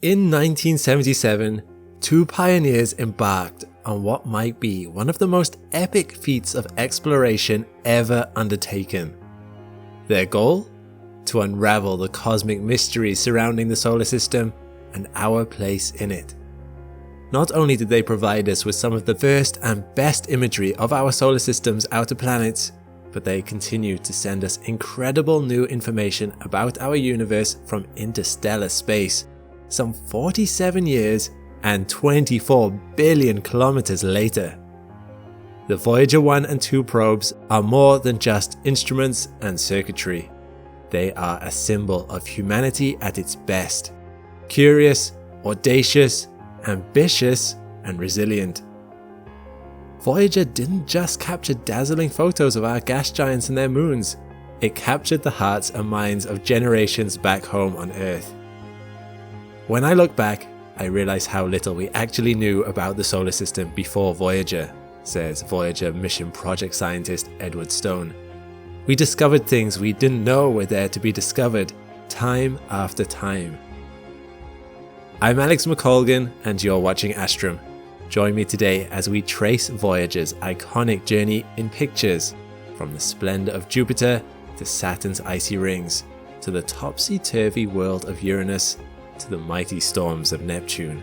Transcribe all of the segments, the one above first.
In 1977, two pioneers embarked on what might be one of the most epic feats of exploration ever undertaken. Their goal? To unravel the cosmic mysteries surrounding the solar system and our place in it. Not only did they provide us with some of the first and best imagery of our solar system's outer planets, but they continued to send us incredible new information about our universe from interstellar space, some 47 years and 24 billion kilometers later. The Voyager 1 and 2 probes are more than just instruments and circuitry. They are a symbol of humanity at its best. Curious, audacious, ambitious, and resilient. Voyager didn't just capture dazzling photos of our gas giants and their moons. It captured the hearts and minds of generations back home on Earth. When I look back, I realize how little we actually knew about the solar system before Voyager, says Voyager mission project scientist Edward Stone. We discovered things we didn't know were there to be discovered, time after time. I'm Alex McColgan, and you're watching Astrum. Join me today as we trace Voyager's iconic journey in pictures, from the splendor of Jupiter to Saturn's icy rings, to the topsy-turvy world of Uranus, to the mighty storms of Neptune.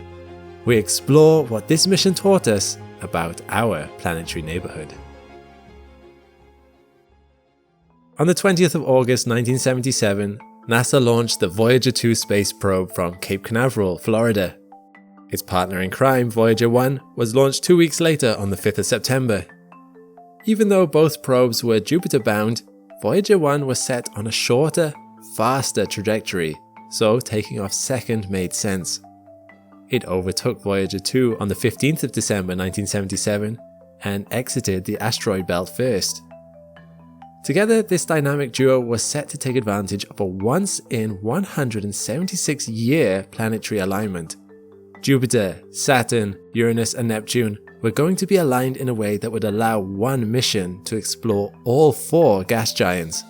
We explore what this mission taught us about our planetary neighborhood. On the 20th of August 1977, NASA launched the Voyager 2 space probe from Cape Canaveral, Florida. Its partner in crime, Voyager 1, was launched 2 weeks later on the 5th of September. Even though both probes were Jupiter-bound, Voyager 1 was set on a shorter, faster trajectory, so taking off second made sense. It overtook Voyager 2 on the 15th of December 1977 and exited the asteroid belt first. Together, this dynamic duo was set to take advantage of a once-in-176-year planetary alignment. Jupiter, Saturn, Uranus, and Neptune were going to be aligned in a way that would allow one mission to explore all four gas giants,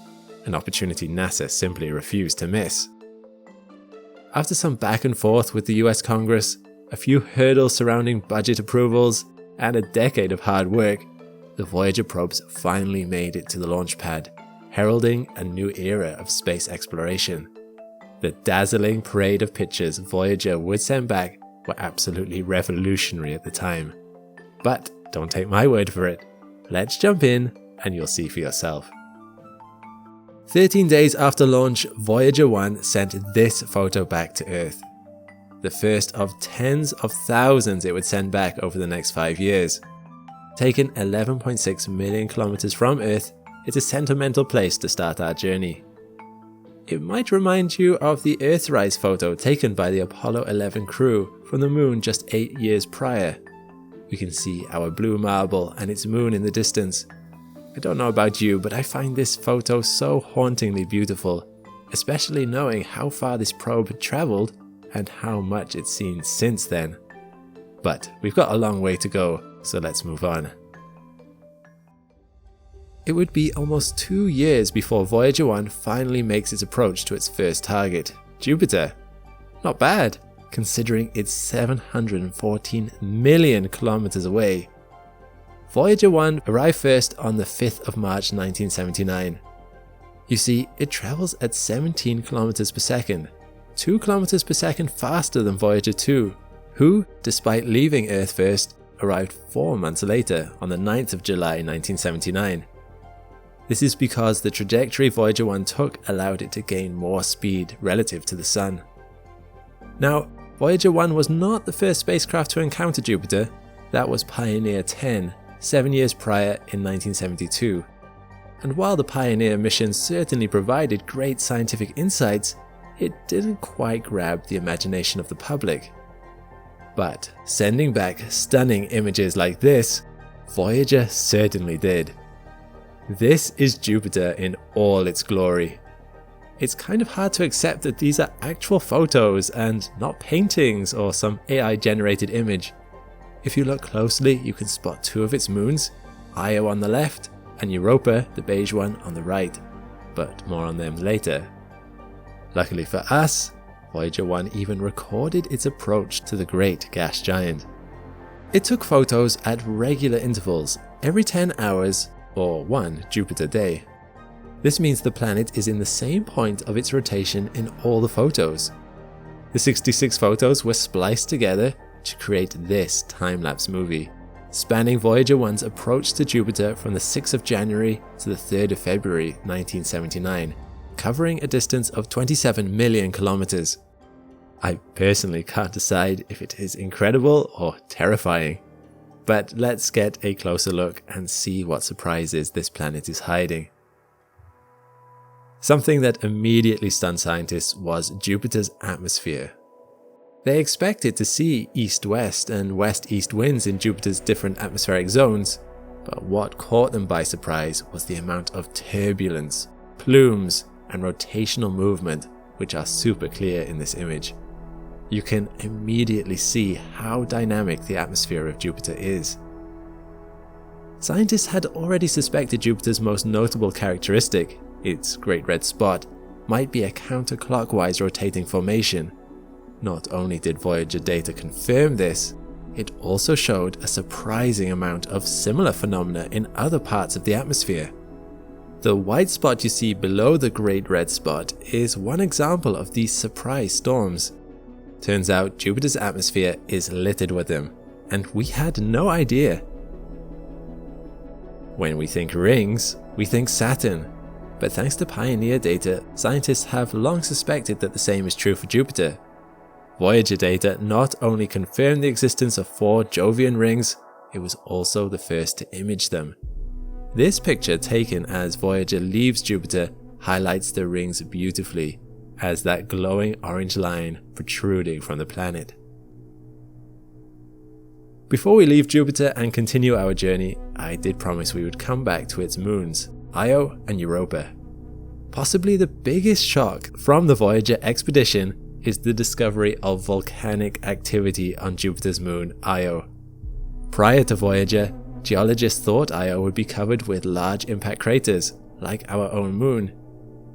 an opportunity NASA simply refused to miss. After some back and forth with the US Congress, a few hurdles surrounding budget approvals, and a decade of hard work, the Voyager probes finally made it to the launch pad, heralding a new era of space exploration. The dazzling parade of pictures Voyager would send back were absolutely revolutionary at the time. But don't take my word for it. Let's jump in and you'll see for yourself. 13 days after launch, Voyager 1 sent this photo back to Earth. The first of tens of thousands it would send back over the next 5 years. Taken 11.6 million kilometers from Earth, it's a sentimental place to start our journey. It might remind you of the Earthrise photo taken by the Apollo 11 crew from the moon just 8 years prior. We can see our blue marble and its moon in the distance. I don't know about you, but I find this photo so hauntingly beautiful, especially knowing how far this probe had traveled and how much it's seen since then. But we've got a long way to go, so let's move on. It would be almost 2 years before Voyager 1 finally makes its approach to its first target, Jupiter. Not bad, considering it's 714 million kilometers away. Voyager 1 arrived first on the 5th of March 1979. You see, it travels at 17 kilometers per second, 2 kilometers per second faster than Voyager 2, who, despite leaving Earth first, arrived 4 months later on the 9th of July 1979. This is because the trajectory Voyager 1 took allowed it to gain more speed relative to the Sun. Now, Voyager 1 was not the first spacecraft to encounter Jupiter. That was Pioneer 10, 7 years prior in 1972. And while the Pioneer mission certainly provided great scientific insights, it didn't quite grab the imagination of the public. But sending back stunning images like this, Voyager certainly did. This is Jupiter in all its glory. It's kind of hard to accept that these are actual photos and not paintings or some AI-generated image. If you look closely, you can spot 2 of its moons, Io on the left and Europa, the beige one, on the right, but more on them later. Luckily for us, Voyager 1 even recorded its approach to the great gas giant. It took photos at regular intervals, every 10 hours or 1 Jupiter day. This means the planet is in the same point of its rotation in all the photos. The 66 photos were spliced together to create this time-lapse movie, spanning Voyager 1's approach to Jupiter from the 6th of January to the 3rd of February 1979, covering a distance of 27 million kilometers. I personally can't decide if it is incredible or terrifying, but let's get a closer look and see what surprises this planet is hiding. Something that immediately stunned scientists was Jupiter's atmosphere. They expected to see east-west and west-east winds in Jupiter's different atmospheric zones, but what caught them by surprise was the amount of turbulence, plumes, and rotational movement, which are super clear in this image. You can immediately see how dynamic the atmosphere of Jupiter is. Scientists had already suspected Jupiter's most notable characteristic, its Great Red Spot, might be a counterclockwise rotating formation. Not only did Voyager data confirm this, it also showed a surprising amount of similar phenomena in other parts of the atmosphere. The white spot you see below the Great Red Spot is one example of these surprise storms. Turns out Jupiter's atmosphere is littered with them, and we had no idea. When we think rings, we think Saturn. But thanks to Pioneer data, scientists have long suspected that the same is true for Jupiter. Voyager data not only confirmed the existence of 4 Jovian rings, it was also the first to image them. This picture, taken as Voyager leaves Jupiter, highlights the rings beautifully, as that glowing orange line protruding from the planet. Before we leave Jupiter and continue our journey, I did promise we would come back to its moons, Io and Europa. Possibly the biggest shock from the Voyager expedition is the discovery of volcanic activity on Jupiter's moon, Io. Prior to Voyager, geologists thought Io would be covered with large impact craters, like our own moon.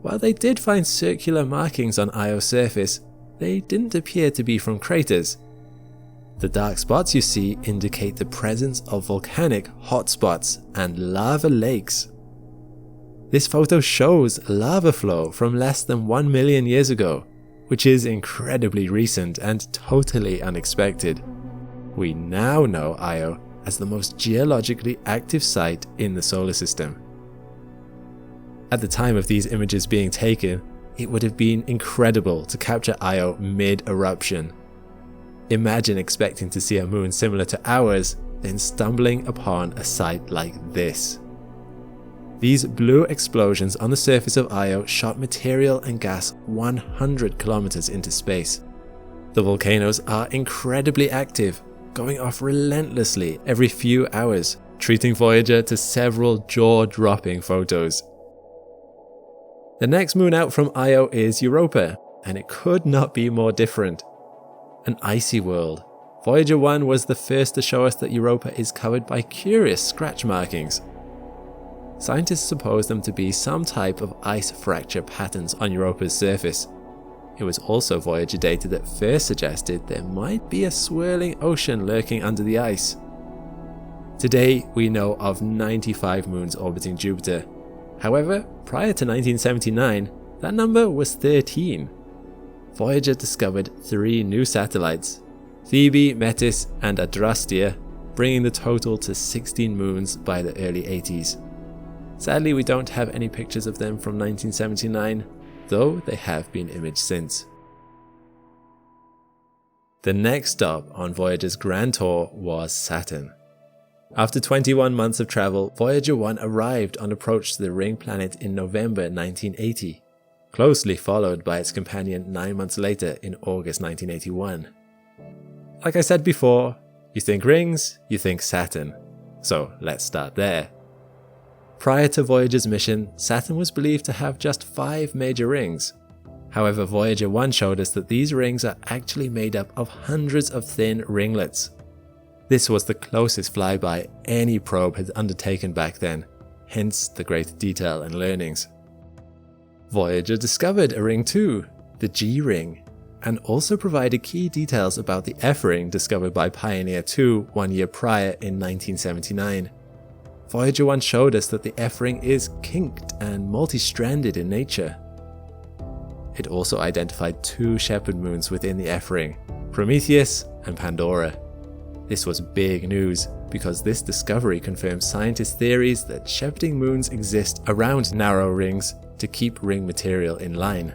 While they did find circular markings on Io's surface, they didn't appear to be from craters. The dark spots you see indicate the presence of volcanic hotspots and lava lakes. This photo shows lava flow from less than 1 million years ago, which is incredibly recent and totally unexpected. We now know Io as the most geologically active site in the solar system. At the time of these images being taken, it would have been incredible to capture Io mid-eruption. Imagine expecting to see a moon similar to ours, then stumbling upon a site like this. These blue explosions on the surface of Io shot material and gas 100 kilometers into space. The volcanoes are incredibly active, going off relentlessly every few hours, treating Voyager to several jaw-dropping photos. The next moon out from Io is Europa, and it could not be more different. An icy world. Voyager 1 was the first to show us that Europa is covered by curious scratch markings. Scientists suppose them to be some type of ice fracture patterns on Europa's surface. It was also Voyager data that first suggested there might be a swirling ocean lurking under the ice. Today, we know of 95 moons orbiting Jupiter. However, prior to 1979, that number was 13. Voyager discovered 3 new satellites, Thebe, Metis, and Adrastea, bringing the total to 16 moons by the early 80s. Sadly, we don't have any pictures of them from 1979, though they have been imaged since. The next stop on Voyager's grand tour was Saturn. After 21 months of travel, Voyager 1 arrived on approach to the ring planet in November 1980, closely followed by its companion 9 months later in August 1981. Like I said before, you think rings, you think Saturn. So let's start there. Prior to Voyager's mission, Saturn was believed to have just 5 major rings. However, Voyager 1 showed us that these rings are actually made up of hundreds of thin ringlets. This was the closest flyby any probe had undertaken back then, hence the great detail and learnings. Voyager discovered a ring too, the G ring. and also provided key details about the F-ring discovered by Pioneer 2 1 year prior in 1979. Voyager 1 showed us that the F-ring is kinked and multi-stranded in nature. It also identified 2 shepherd moons within the F-ring, Prometheus and Pandora. This was big news because this discovery confirms scientists' theories that shepherding moons exist around narrow rings to keep ring material in line.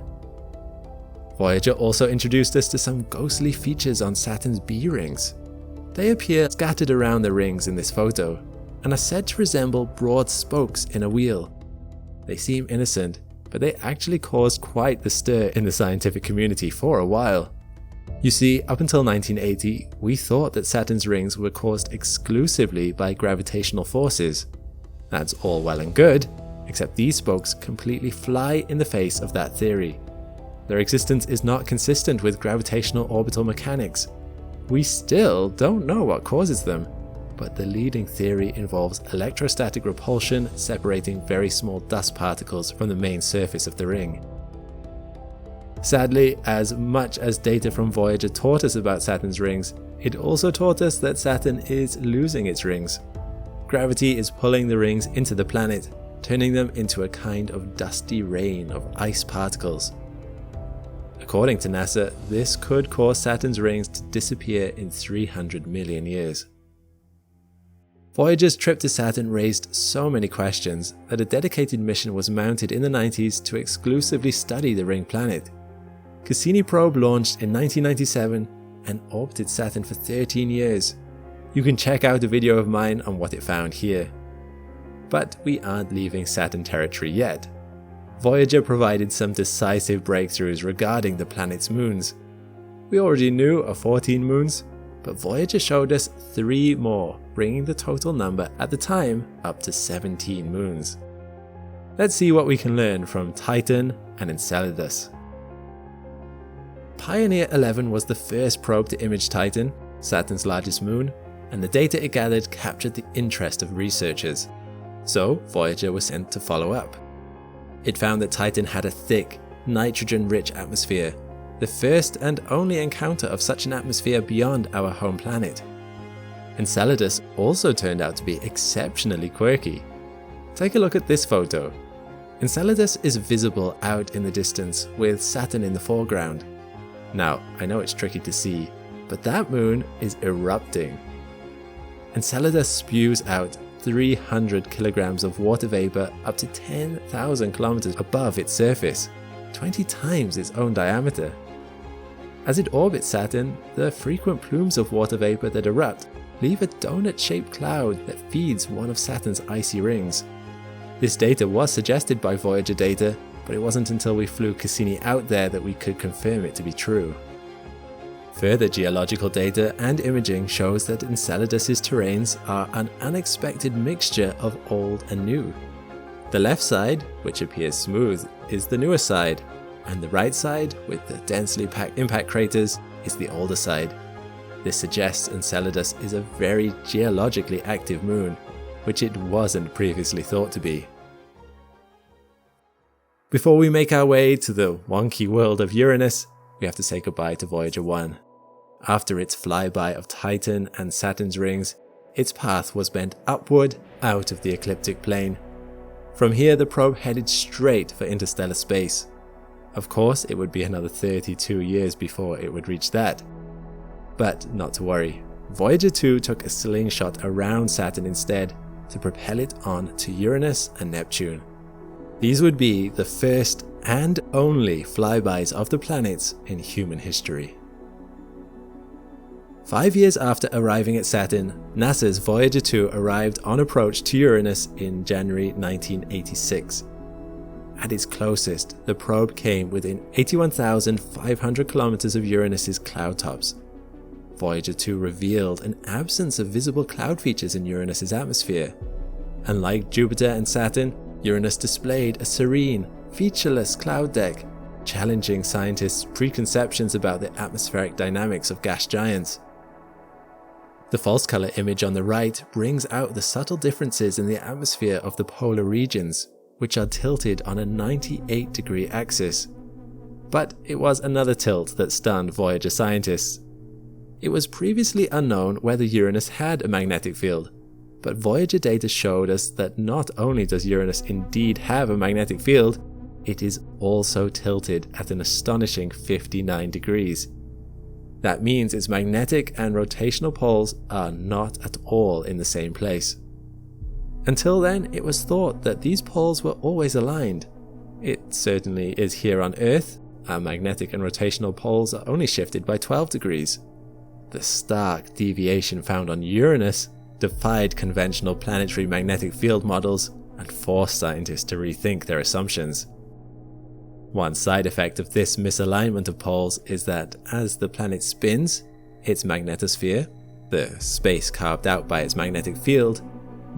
Voyager also introduced us to some ghostly features on Saturn's B rings. They appear scattered around the rings in this photo and are said to resemble broad spokes in a wheel. They seem innocent, but they actually caused quite the stir in the scientific community for a while. You see, up until 1980, we thought that Saturn's rings were caused exclusively by gravitational forces. That's all well and good, except these spokes completely fly in the face of that theory. Their existence is not consistent with gravitational orbital mechanics. We still don't know what causes them, but the leading theory involves electrostatic repulsion separating very small dust particles from the main surface of the ring. Sadly, as much as data from Voyager taught us about Saturn's rings, it also taught us that Saturn is losing its rings. Gravity is pulling the rings into the planet, turning them into a kind of dusty rain of ice particles. According to NASA, this could cause Saturn's rings to disappear in 300 million years. Voyager's trip to Saturn raised so many questions that a dedicated mission was mounted in the 90s to exclusively study the ring planet. Cassini probe launched in 1997 and orbited Saturn for 13 years. You can check out a video of mine on what it found here. But we aren't leaving Saturn territory yet. Voyager provided some decisive breakthroughs regarding the planet's moons. We already knew of 14 moons, but Voyager showed us 3 more, bringing the total number at the time up to 17 moons. Let's see what we can learn from Titan and Enceladus. Pioneer 11 was the first probe to image Titan, Saturn's largest moon, and the data it gathered captured the interest of researchers. So Voyager was sent to follow up. It found that Titan had a thick, nitrogen-rich atmosphere, the first and only encounter of such an atmosphere beyond our home planet. Enceladus also turned out to be exceptionally quirky. Take a look at this photo. Enceladus is visible out in the distance, with Saturn in the foreground. Now, I know it's tricky to see, but that moon is erupting. Enceladus spews out 300 kilograms of water vapor up to 10,000 kilometers above its surface, 20 times its own diameter. As it orbits Saturn, the frequent plumes of water vapor that erupt leave a donut-shaped cloud that feeds one of Saturn's icy rings. This data was suggested by Voyager data, but it wasn't until we flew Cassini out there that we could confirm it to be true. Further geological data and imaging shows that Enceladus's terrains are an unexpected mixture of old and new. The left side, which appears smooth, is the newer side, and the right side, with the densely packed impact craters, is the older side. This suggests Enceladus is a very geologically active moon, which it wasn't previously thought to be. Before we make our way to the wonky world of Uranus, we have to say goodbye to Voyager 1. After its flyby of Titan and Saturn's rings, its path was bent upward out of the ecliptic plane. From here, the probe headed straight for interstellar space. Of course, it would be another 32 years before it would reach that. But not to worry, Voyager 2 took a slingshot around Saturn instead to propel it on to Uranus and Neptune. These would be the first and only flybys of the planets in human history. 5 years after arriving at Saturn, NASA's Voyager 2 arrived on approach to Uranus in January 1986. At its closest, the probe came within 81,500 kilometers of Uranus's cloud tops. Voyager 2 revealed an absence of visible cloud features in Uranus's atmosphere. Unlike Jupiter and Saturn, Uranus displayed a serene, featureless cloud deck, challenging scientists' preconceptions about the atmospheric dynamics of gas giants. The false color image on the right brings out the subtle differences in the atmosphere of the polar regions, which are tilted on a 98-degree axis. But it was another tilt that stunned Voyager scientists. It was previously unknown whether Uranus had a magnetic field, but Voyager data showed us that not only does Uranus indeed have a magnetic field, it is also tilted at an astonishing 59 degrees. That means its magnetic and rotational poles are not at all in the same place. Until then, it was thought that these poles were always aligned. It certainly is here on Earth. Our magnetic and rotational poles are only shifted by 12 degrees. The stark deviation found on Uranus defied conventional planetary magnetic field models and forced scientists to rethink their assumptions. One side effect of this misalignment of poles is that as the planet spins, its magnetosphere, the space carved out by its magnetic field,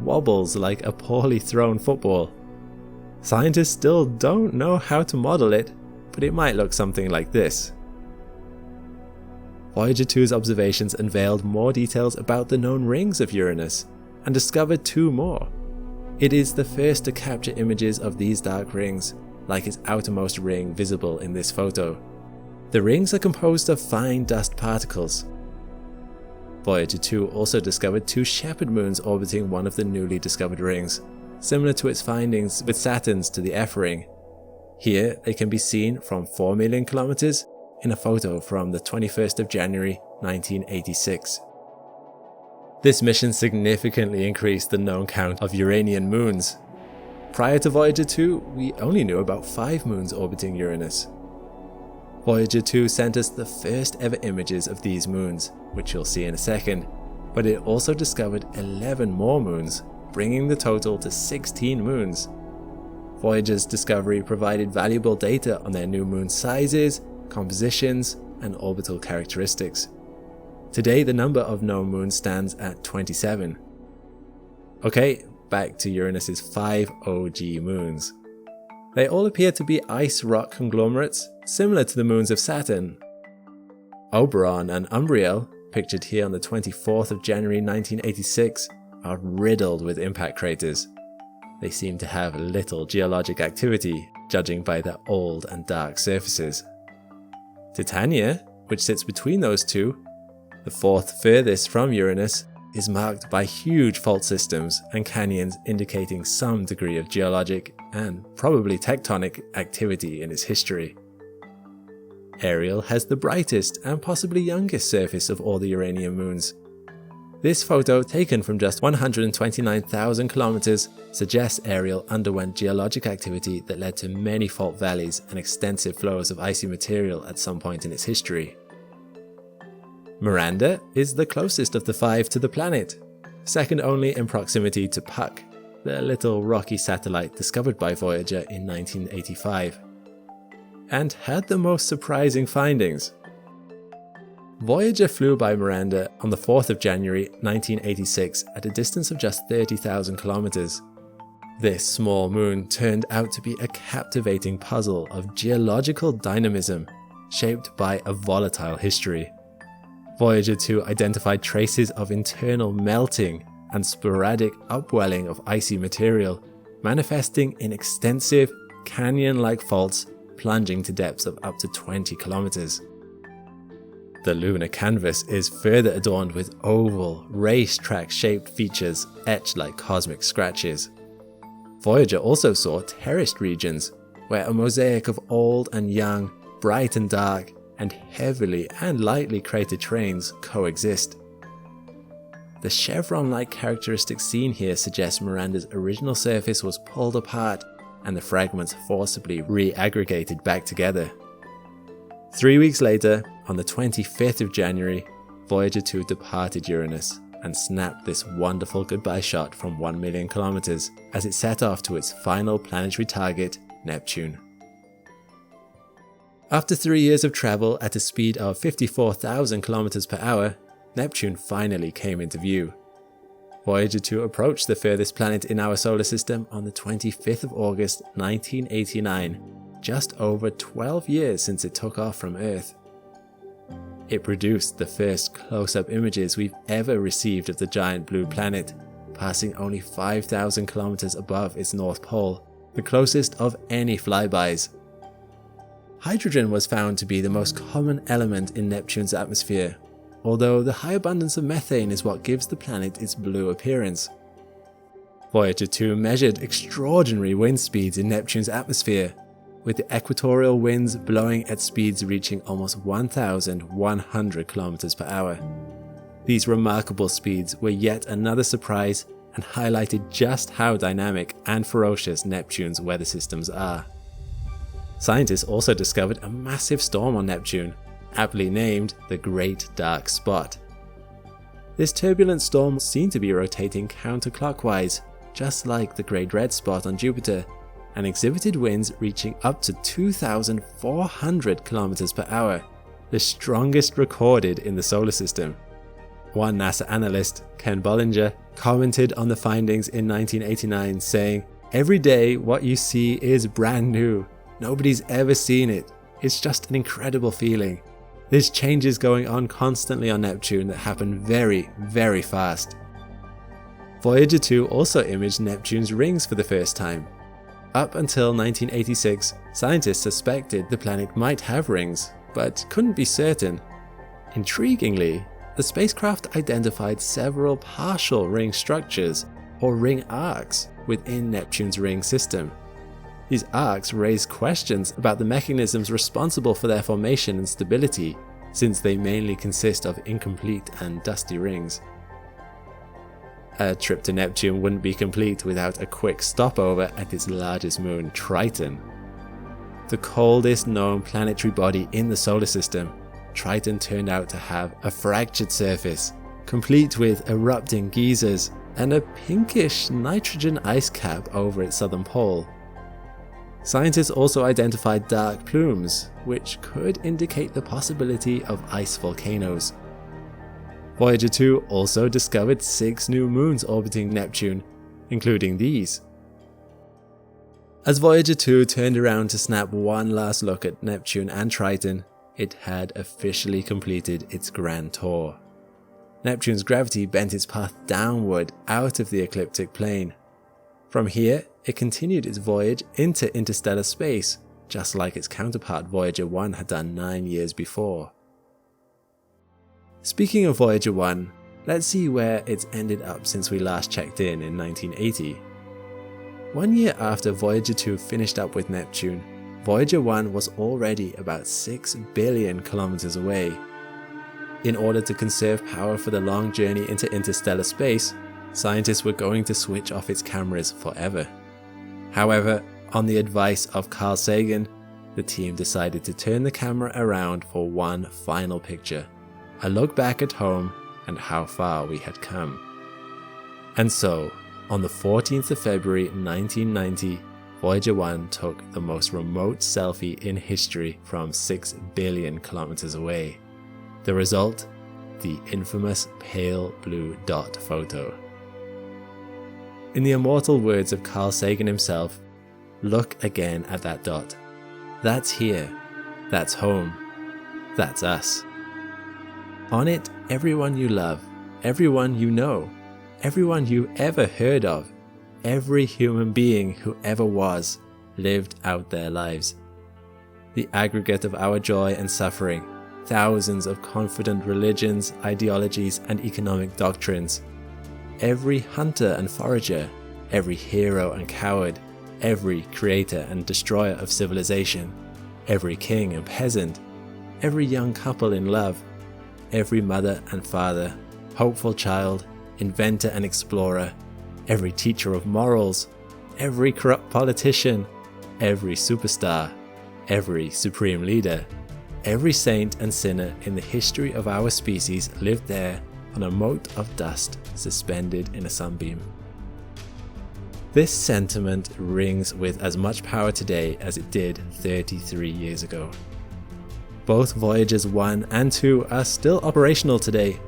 wobbles like a poorly thrown football. Scientists still don't know how to model it, but it might look something like this. Voyager 2's observations unveiled more details about the known rings of Uranus, and discovered two more. It is the first to capture images of these dark rings, like its outermost ring visible in this photo. The rings are composed of fine dust particles. Voyager 2 also discovered two shepherd moons orbiting one of the newly discovered rings, similar to its findings with Saturn's to the F ring. Here they can be seen from 4 million kilometers in a photo from the 21st of January 1986. This mission significantly increased the known count of Uranian moons. Prior to Voyager 2, we only knew about 5 moons orbiting Uranus. Voyager 2 sent us the first ever images of these moons, which you'll see in a second, but it also discovered 11 more moons, bringing the total to 16 moons. Voyager's discovery provided valuable data on their new moon sizes, compositions, and orbital characteristics. Today, the number of known moons stands at 27. Okay, back to Uranus's 5 OG moons. They all appear to be ice rock conglomerates, similar to the moons of Saturn. Oberon and Umbriel, pictured here on the 24th of January 1986, are riddled with impact craters. They seem to have little geologic activity, judging by their old and dark surfaces. Titania, which sits between those two, the fourth furthest from Uranus, is marked by huge fault systems and canyons indicating some degree of geologic and probably tectonic activity in its history. Ariel has the brightest and possibly youngest surface of all the Uranian moons. This photo, taken from just 129,000 kilometers, suggests Ariel underwent geologic activity that led to many fault valleys and extensive flows of icy material at some point in its history. Miranda is the closest of the 5 to the planet, second only in proximity to Puck, the little rocky satellite discovered by Voyager in 1985, and had the most surprising findings. Voyager flew by Miranda on the 4th of January 1986 at a distance of just 30,000 kilometers. This small moon turned out to be a captivating puzzle of geological dynamism, shaped by a volatile history. Voyager 2 identified traces of internal melting and sporadic upwelling of icy material, manifesting in extensive, canyon-like faults plunging to depths of up to 20 kilometers. The lunar canvas is further adorned with oval, racetrack-shaped features etched like cosmic scratches. Voyager also saw terraced regions, where a mosaic of old and young, bright and dark, and heavily and lightly cratered terrains coexist. The chevron-like characteristics seen here suggest Miranda's original surface was pulled apart and the fragments forcibly re-aggregated back together. 3 weeks later, on the 25th of January, Voyager 2 departed Uranus and snapped this wonderful goodbye shot from 1 million kilometers as it set off to its final planetary target, Neptune. After 3 years of travel at a speed of 54,000 kilometers per hour, Neptune finally came into view. Voyager 2 approached the furthest planet in our solar system on the 25th of August 1989, just over 12 years since it took off from Earth. It produced the first close-up images we've ever received of the giant blue planet, passing only 5,000 kilometers above its north pole, the closest of any flybys. Hydrogen was found to be the most common element in Neptune's atmosphere, although the high abundance of methane is what gives the planet its blue appearance. Voyager 2 measured extraordinary wind speeds in Neptune's atmosphere, with the equatorial winds blowing at speeds reaching almost 1,100 km per hour. These remarkable speeds were yet another surprise and highlighted just how dynamic and ferocious Neptune's weather systems are. Scientists also discovered a massive storm on Neptune, aptly named the Great Dark Spot. This turbulent storm seemed to be rotating counterclockwise, just like the Great Red Spot on Jupiter, and exhibited winds reaching up to 2,400 km per hour, the strongest recorded in the solar system. One NASA analyst, Ken Bollinger, commented on the findings in 1989 saying, "Every day what you see is brand new. Nobody's ever seen it. It's just an incredible feeling. There's changes going on constantly on Neptune that happen very, very fast." Voyager 2 also imaged Neptune's rings for the first time. Up until 1986, scientists suspected the planet might have rings, but couldn't be certain. Intriguingly, the spacecraft identified several partial ring structures, or ring arcs, within Neptune's ring system. These arcs raise questions about the mechanisms responsible for their formation and stability, since they mainly consist of incomplete and dusty rings. A trip to Neptune wouldn't be complete without a quick stopover at its largest moon, Triton. The coldest known planetary body in the solar system, Triton turned out to have a fractured surface, complete with erupting geysers and a pinkish nitrogen ice cap over its southern pole. Scientists also identified dark plumes, which could indicate the possibility of ice volcanoes. Voyager 2 also discovered 6 new moons orbiting Neptune, including these. As Voyager 2 turned around to snap one last look at Neptune and Triton, it had officially completed its grand tour. Neptune's gravity bent its path downward out of the ecliptic plane. From here, it continued its voyage into interstellar space, just like its counterpart Voyager 1 had done 9 years before. Speaking of Voyager 1, let's see where it's ended up since we last checked in 1980. 1 year after Voyager 2 finished up with Neptune, Voyager 1 was already about 6 billion kilometers away. In order to conserve power for the long journey into interstellar space, scientists were going to switch off its cameras forever. However, on the advice of Carl Sagan, the team decided to turn the camera around for one final picture, a look back at home and how far we had come. And so, on the 14th of February 1990, Voyager 1 took the most remote selfie in history from 6 billion kilometers away. The result? The infamous pale blue dot photo. In the immortal words of Carl Sagan himself, "Look again at that dot. That's here. That's home. That's us." On it, everyone you love, everyone you know, everyone you ever heard of, every human being who ever was, lived out their lives. The aggregate of our joy and suffering, thousands of confident religions, ideologies, and economic doctrines. Every hunter and forager, every hero and coward, every creator and destroyer of civilization, every king and peasant, every young couple in love, every mother and father, hopeful child, inventor and explorer, every teacher of morals, every corrupt politician, every superstar, every supreme leader, every saint and sinner in the history of our species lived there on a mote of dust suspended in a sunbeam. This sentiment rings with as much power today as it did 33 years ago. Both Voyagers 1 and 2 are still operational today,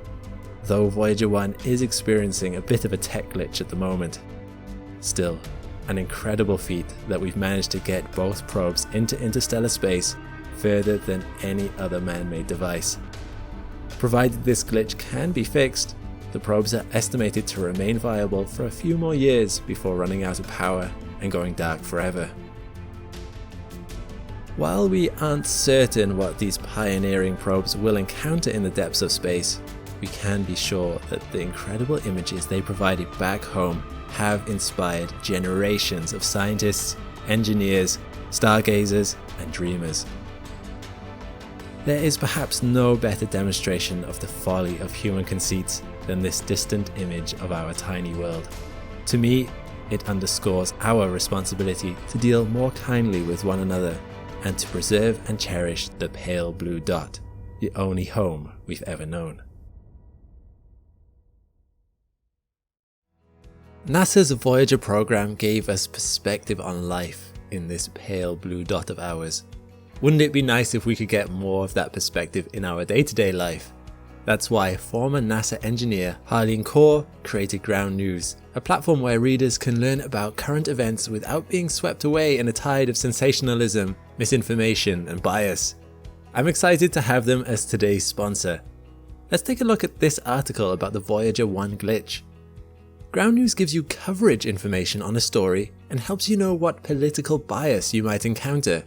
though Voyager 1 is experiencing a bit of a tech glitch at the moment. Still, an incredible feat that we've managed to get both probes into interstellar space further than any other man-made device. Provided this glitch can be fixed, the probes are estimated to remain viable for a few more years before running out of power and going dark forever. While we aren't certain what these pioneering probes will encounter in the depths of space, we can be sure that the incredible images they provided back home have inspired generations of scientists, engineers, stargazers, and dreamers. There is perhaps no better demonstration of the folly of human conceits than this distant image of our tiny world. To me, it underscores our responsibility to deal more kindly with one another and to preserve and cherish the pale blue dot, the only home we've ever known. NASA's Voyager program gave us perspective on life in this pale blue dot of ours. Wouldn't it be nice if we could get more of that perspective in our day-to-day life? That's why former NASA engineer Harleen Kaur created Ground News, a platform where readers can learn about current events without being swept away in a tide of sensationalism, misinformation, and bias. I'm excited to have them as today's sponsor. Let's take a look at this article about the Voyager 1 glitch. Ground News gives you coverage information on a story and helps you know what political bias you might encounter.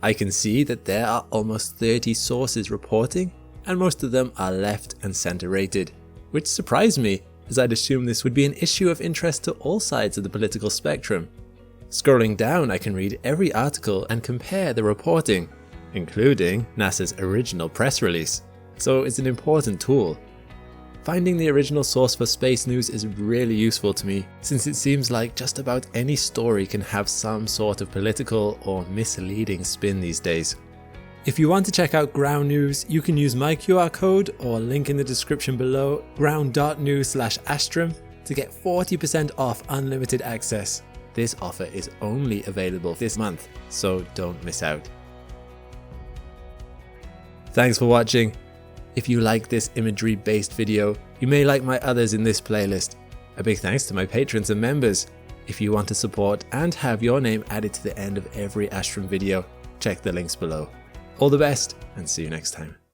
I can see that there are almost 30 sources reporting, and most of them are left and center rated, which surprised me as I'd assumed this would be an issue of interest to all sides of the political spectrum. Scrolling down, I can read every article and compare the reporting, including NASA's original press release, so it's an important tool. Finding the original source for space news is really useful to me, since it seems like just about any story can have some sort of political or misleading spin these days. If you want to check out Ground News, you can use my QR code or link in the description below, ground.news/Astrum, to get 40% off unlimited access. This offer is only available this month, so don't miss out. Thanks for watching. If you like this imagery-based video, you may like my others in this playlist. A big thanks to my patrons and members. If you want to support and have your name added to the end of every Astrum video, check the links below. All the best, and see you next time.